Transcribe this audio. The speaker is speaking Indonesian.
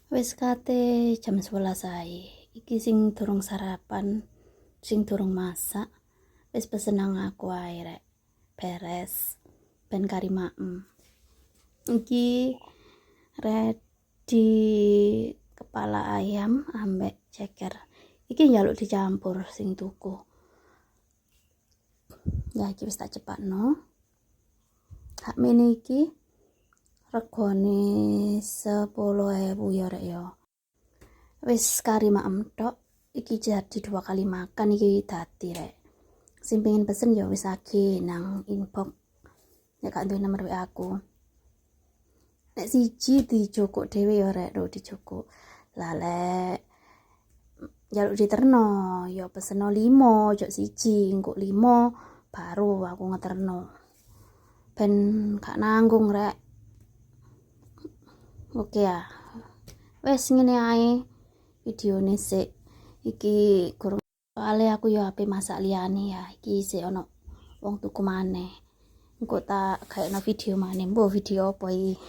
Wis kate jam 11 ae. Iki sing durung sarapan, sing durung masak. Wis pesen nang aku ae rek. Beres. Ben kari maem. Iki ready kepala ayam ambek ceker. Iki njaluk dicampur sing tuku. Ya iki wis tak cepakno. Hak mene iki regane 10.000 ya rek ya. Wis kari maem tok. Iki jadi 2 kali makan iki dadi rek. Sing pengen pesen ya wis age nang inbox. Nek gak duwe nomor WA aku. Nek siji dijokok dhewe ya rek, do dijokok. Lah lek jaluk diterno ya peseno 5, ojo siji, engko 5 baru aku ngeterno. Ben gak nanggung rek. Oke ya. Wes ngene ae videone sik. Iki kurang soalnya aku ya ape masak liyane ya. Iki sik ono wong tuku maneh. Engko tak gaekno video maneh. Mbok video apa iki?